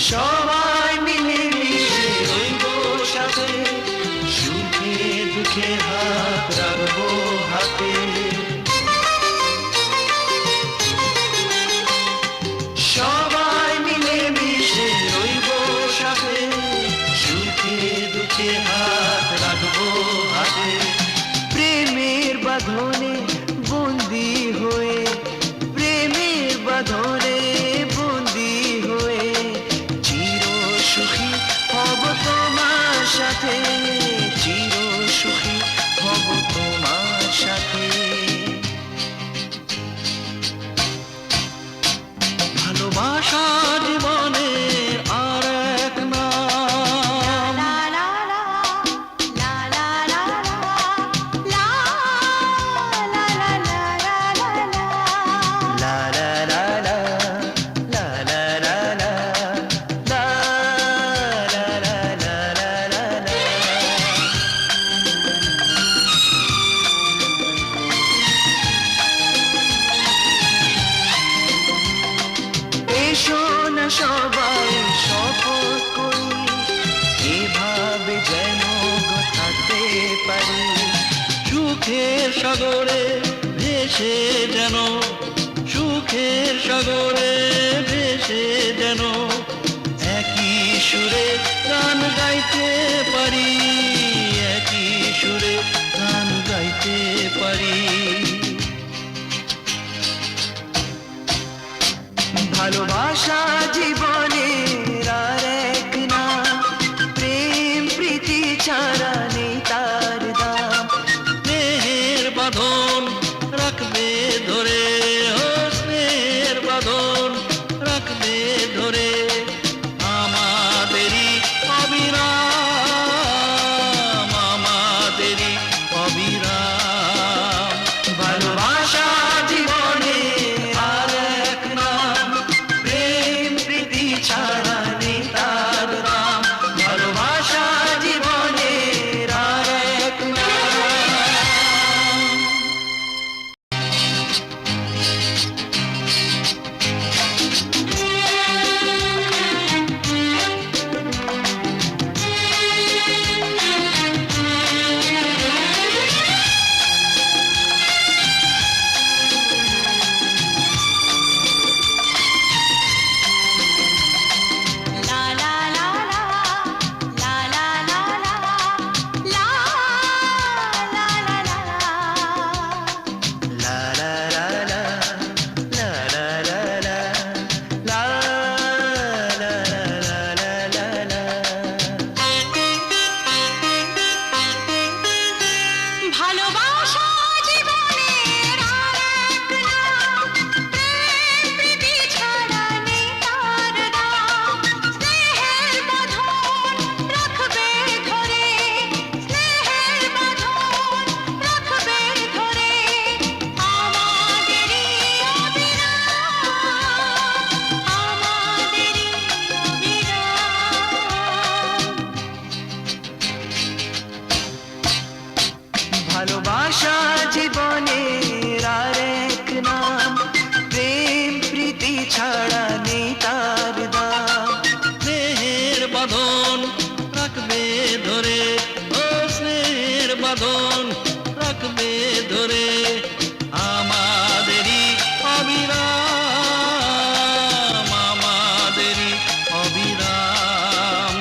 সবাই মিলে মিশে রইব সাথে, সুখে দুঃখে হাত রাখবো হাতে। সবাই মিলে মিশে রইব সাথে, সুখে দুঃখে হাত রাখবো হাতে। প্রেমের বাঁধনে বন্দি হয়ে, প্রেমের বাঁধনে বন্দি হয়ে চির সুখী হব তোমার সাথে, চির সুখী হব তোমার সাথে। ভালোবাসা জীবনে আর এক নাম, এসো না সবাই শপথ করি, এভাবে যেন থাকতে পারি। সুখের সাগরে ভেসে যেন, সুখের সাগরে ভেসে যেন একই সুরে গান গাইতে পারি, একই সুরে গান গাইতে পারি। ভালোবাসা জীবনের আর এক নাম, প্রেম প্রীতি ছাড়া নেই তার দাম। স্নেহের বাঁধন রাখবে ধরে, ও স্নেহের বাঁধন রাখবে ধরে আমাদেরই অবিরাম, আমাদেরই অবিরাম। ভালোবাসা জীবনে আর এক নাম, প্রেম প্রীতি ছাড়া নেই তার দাম। ভালোবাসা জীবনের আর এক নাম। ভালোবাসা জীবনের আর এক নাম, প্রেম প্রীতি ছাড়া নেই তার দাম। স্নেহের বাঁধন রাখবে ধরে, স্নেহের বাঁধন রাখবে ধরে আমাদেরই অবিরাম, আমাদেরই অবিরাম। ভালোবাসা জীবনের আর এক নাম, প্রেম প্রীতি ছাড়া নেই তার দাম। স্নেহের বাঁধন রাখবে ধরে, ও স্নেহের বাঁধন রাখবে ধরে আমাদেরই অবিরাম, আমাদেরই অবিরাম।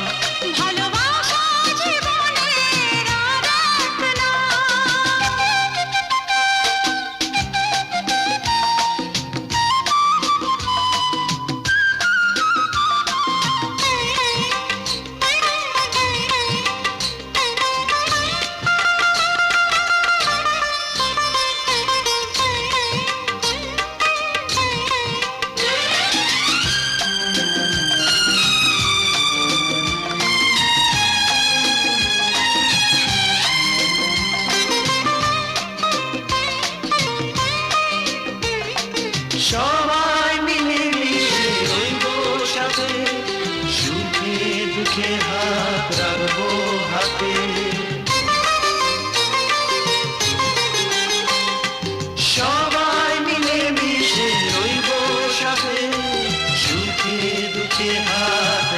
ভালোবাসা জীবনের আর এক সবাই মিলে মিশে রইব সাথে, সুখে দুঃখে হাত রাখবো হাতে। সবাই মিলে মিশে রইব সাথে, সুখে দুঃখে হাত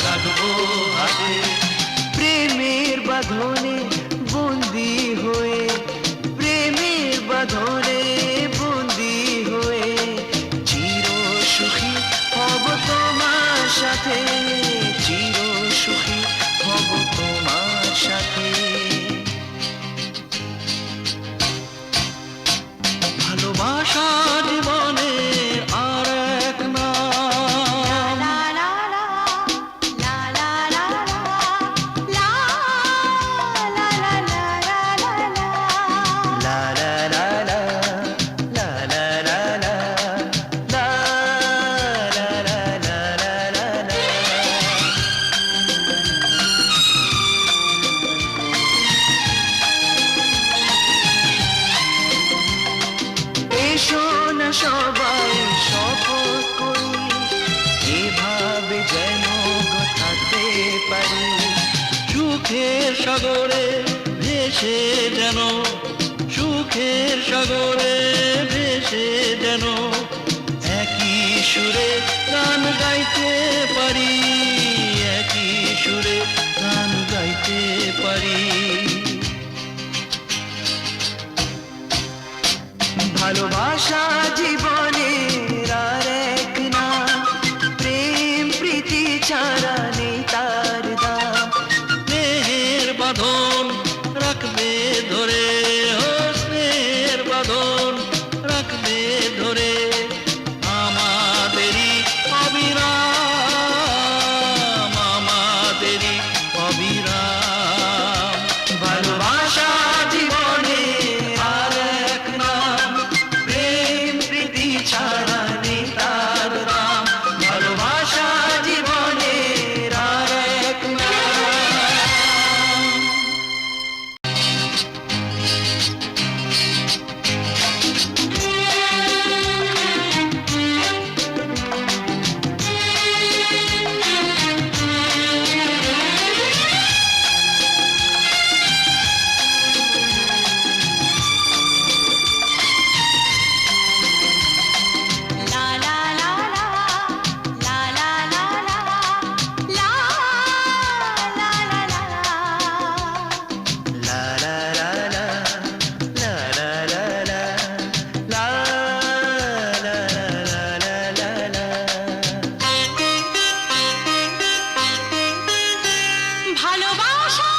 সাগরে ভেসে যেন, সুখের সাগরে ভেসে যেন একই সুরে গান গাইতে পারি, একই সুরে গান গাইতে পারি। ভালোবাসা জীবনের আর এক নাম, প্রেম প্রীতি ছাড়া নেই তার দাম। স্নেহের বাঁধন রাখবে ধরে, ও স্নেহের বাঁধন রাখবে ধরে আমাদেরই অবিরাম, আমাদেরই অবিরাম। ভালোবাসা জীবনের আর এক নাম, প্রেম প্রীতি ছাড়া নেই তার দাম। ভালোবাসা জীবনের আর এক নাম। লা লা লা লা লা লা লা লা লা লা লা লা। La la la la, la la la la, la la la la la la। ভালোবাসা